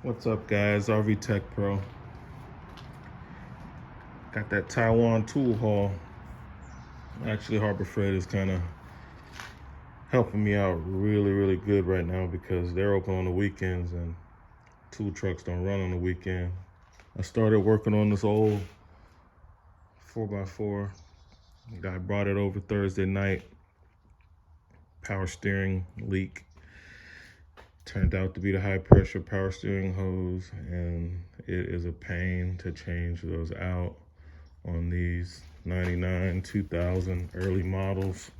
What's up, guys? RV Tech Pro. Got that Taiwan tool haul. Actually, Harbor Freight is kind of helping me out really good right now because they're open on the weekends and tool trucks don't run on the weekend. I started working on this old 4x4. Guy brought it over Thursday night. Power steering leak. Turned out to be the high pressure power steering hose, and it is a pain to change those out on these 99, 2000 early models.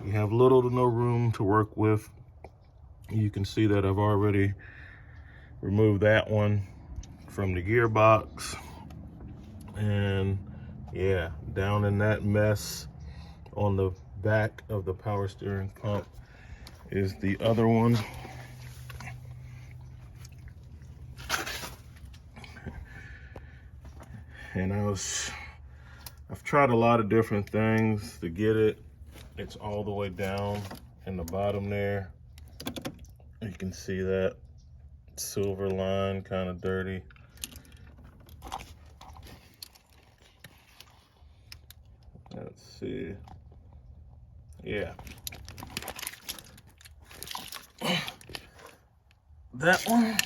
You have little to no room to work with. You can see that I've already removed that one from the gearbox. And yeah, down in that mess on the back of the power steering pump is the other one. And I've tried a lot of different things to get it. It's all the way down in the bottom there. You can see that silver line, kind of dirty. Let's see. Yeah. That one,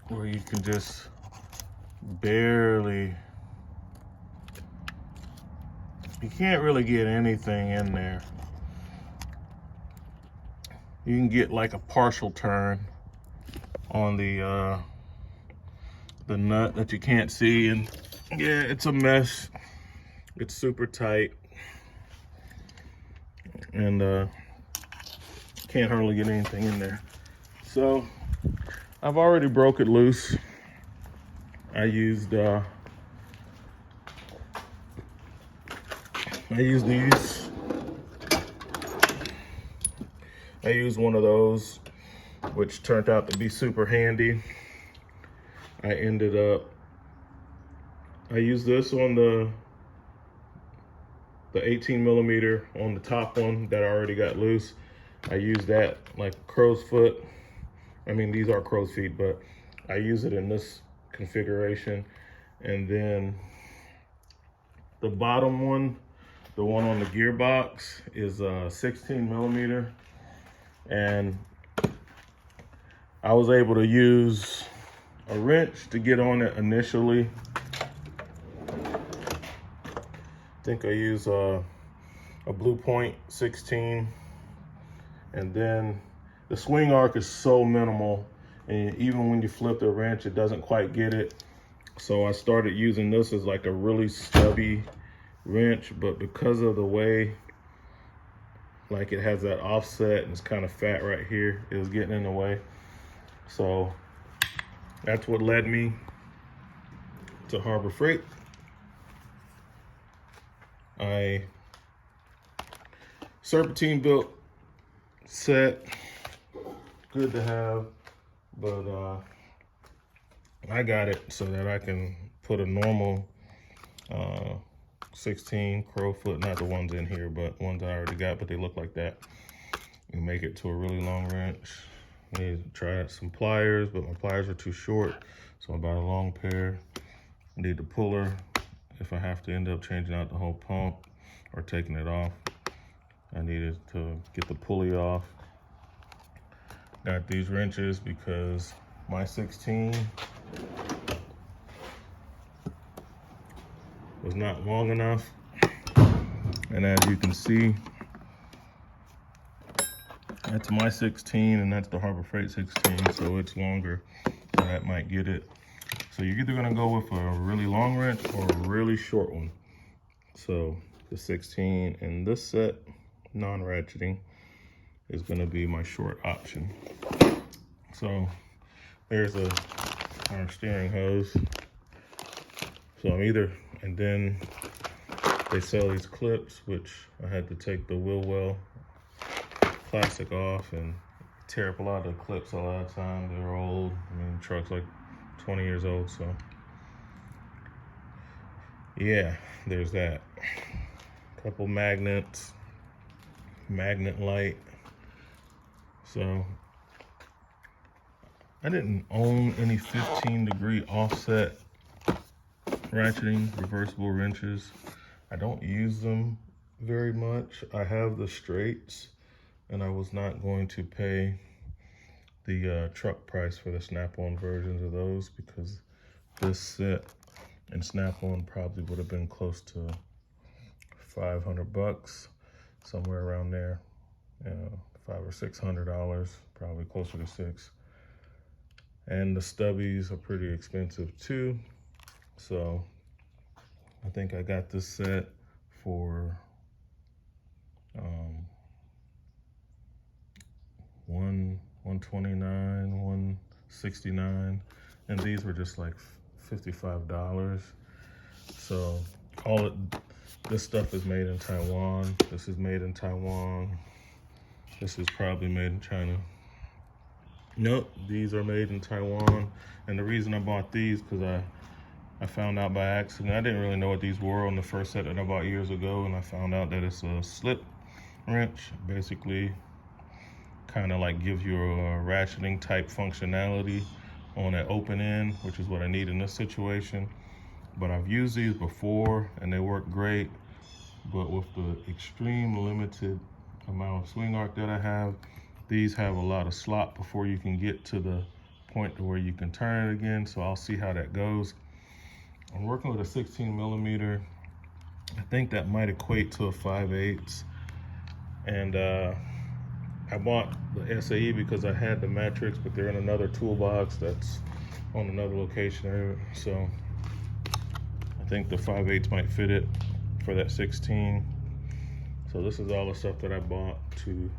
where you can just barely, you can't really get anything in there. You can get like a partial turn on the nut that you can't see, and yeah, it's a mess. It's super tight, and can't hardly get anything in there. So I've already broke it loose. I used these. I used one of those, which turned out to be super handy. I used this on the 18 millimeter on the top one that I already got loose. I used that like crow's foot. I mean, these are crow's feet, but I use it in this configuration. And then the bottom one, the one on the gearbox, is 16 millimeter. And I was able to use a wrench to get on it initially. I think I use a Blue Point 16. And then the swing arc is so minimal, and even when you flip the wrench, it doesn't quite get it. So I started using this as like a really stubby wrench, but because of the way like it has that offset and it's kind of fat right here, it was getting in the way. So that's what led me to Harbor Freight. I serpentine built set, good to have, but I got it so that I can put a normal 16 crowfoot, not the ones in here, but ones I already got, but they look like that, and make it to a really long wrench. I need to try out some pliers, but my pliers are too short, so I bought a long pair. I need the puller if I have to end up changing out the whole pump or taking it off. I needed to get the pulley off. Got these wrenches because my 16 was not long enough. And as you can see, that's my 16 and that's the Harbor Freight 16, so it's longer, so that might get it. So you're either gonna go with a really long wrench or a really short one. So the 16 in this set, non-ratcheting, is gonna be my short option. So there's our steering hose. So I'm either, and then they sell these clips, which I had to take the wheel well plastic off and tear up a lot of the clips a lot of times. They're old. I mean, the truck's like 20 years old, so yeah, there's that. couple magnets, magnet light. So I didn't own any 15-degree offset ratcheting reversible wrenches. I don't use them very much. I have the straights, and I was not going to pay the truck price for the snap-on versions of those, because this set and snap-on probably would have been close to $500, somewhere around there. $500 or $600, probably closer to $600. And the stubbies are pretty expensive too. So I think I got this set for $129, $169, and these were just like $55. So all it, this stuff is made in Taiwan. This is made in Taiwan. This is probably made in China. Nope, these are made in Taiwan. And the reason I bought these, because I found out by accident. I didn't really know what these were on the first set that I bought years ago, and I found out that it's a slip wrench. Basically, kind of like gives you a ratcheting type functionality on an open end, which is what I need in this situation. But I've used these before and they work great, but with the extreme limited amount of swing arc that I have, these have a lot of slop before you can get to the point to where you can turn it again. So I'll see how that goes. I'm working with a 16mm. I think that might equate to a 5/8. And I bought the SAE because I had the metrics, but they're in another toolbox that's on another location. So I think the 5/8 might fit it for that 16. So this is all the stuff that I bought to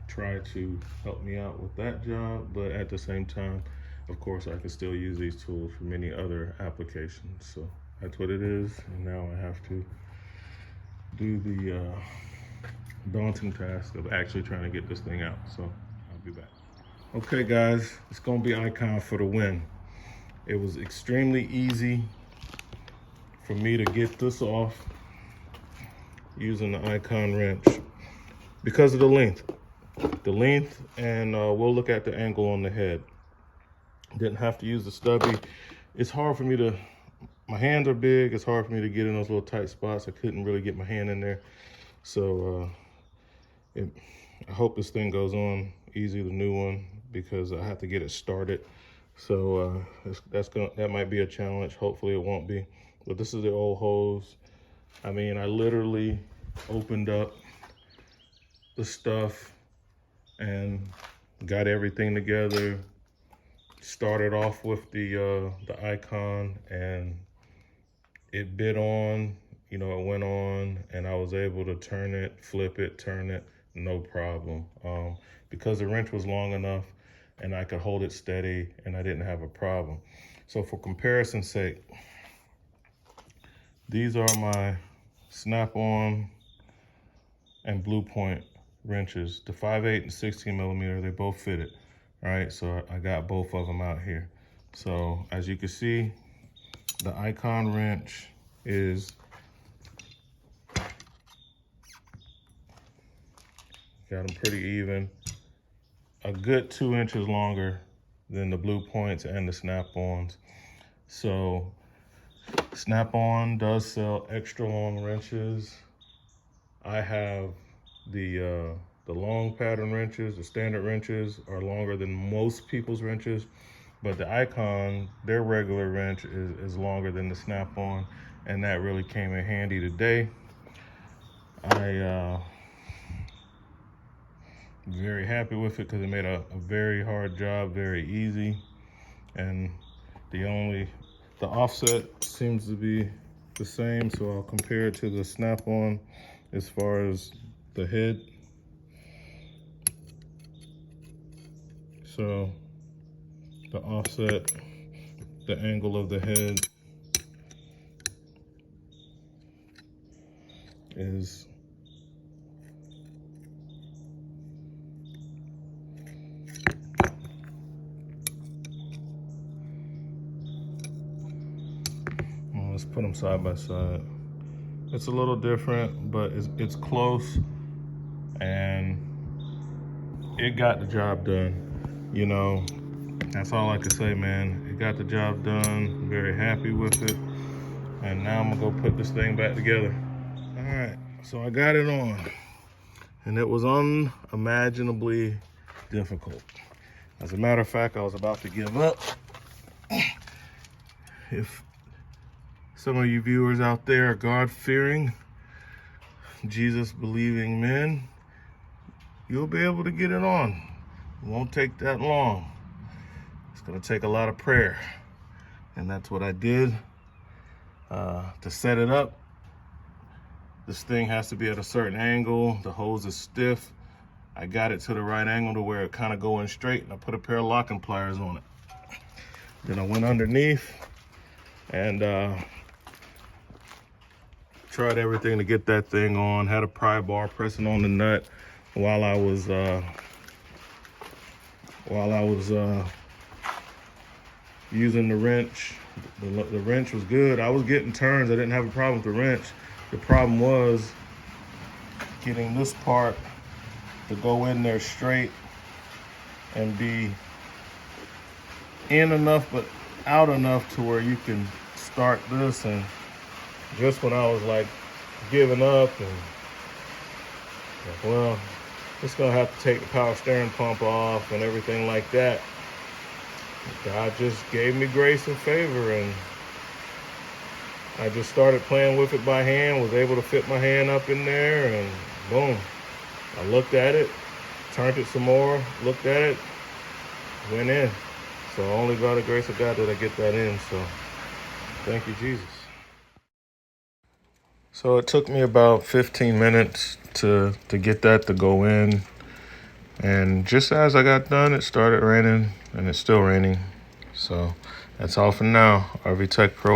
try to help me out with that job, but at the same time, of course, I can still use these tools for many other applications. So that's what it is, and now I have to do the daunting task of actually trying to get this thing out. So I'll be back. Okay guys, it's gonna be Icon for the win. It was extremely easy for me to get this off using the Icon wrench because of the length. And we'll look at the angle on the head. Didn't have to use the stubby. It's hard for me to, my hands are big, it's hard for me to get in those little tight spots. I couldn't really get my hand in there. So I hope this thing goes on easy, the new one, because I have to get it started. So that might be a challenge. Hopefully it won't be. But this is the old hose. I mean, I literally opened up the stuff and got everything together. Started off with the Icon, and it bit on, you know, it went on, and I was able to turn it, flip it, turn it, no problem. Because the wrench was long enough and I could hold it steady and I didn't have a problem. So for comparison's sake, these are my snap-on and Blue Point wrenches. The 5/8 and 16mm, they both fitted. All right, so I got both of them out here. So as you can see, the Icon wrench is got them pretty even. A good 2 inches longer than the Blue Points and the Snap-ons. So Snap-on does sell extra long wrenches. I have the long pattern wrenches. The standard wrenches are longer than most people's wrenches, but the Icon, their regular wrench is longer than the Snap-on, and that really came in handy today. I very happy with it because it made a very hard job very easy, and the offset seems to be the same, so I'll compare it to the Snap-on as far as the head. So the offset, the angle of the head is let's put them side by side. It's a little different, but it's close, and it got the job done. You know, that's all I can say, man. It got the job done. Very happy with it. And now I'm gonna go put this thing back together. All right, so I got it on, and it was unimaginably difficult. As a matter of fact, I was about to give up. If some of you viewers out there are God-fearing, Jesus-believing men, you'll be able to get it on. It won't take that long. It's gonna take a lot of prayer. And that's what I did. To set it up, this thing has to be at a certain angle. The hose is stiff. I got it to the right angle to where it kind of going straight, and I put a pair of locking pliers on it. Then I went underneath and tried everything to get that thing on. Had a pry bar pressing on the nut while I was using the wrench. The wrench was good. I was getting turns. I didn't have a problem with the wrench. The problem was getting this part to go in there straight and be in enough but out enough to where you can start this. And just when I was like giving up and like, well, just gonna have to take the power steering pump off and everything like that, God just gave me grace and favor, and I just started playing with it by hand, was able to fit my hand up in there, and boom. I looked at it, turned it some more, looked at it, went in. So only by the grace of God did I get that in, so thank you, Jesus. So it took me about 15 minutes to get that to go in. And just as I got done, it started raining, and it's still raining. So that's all for now. RV Tech Pro.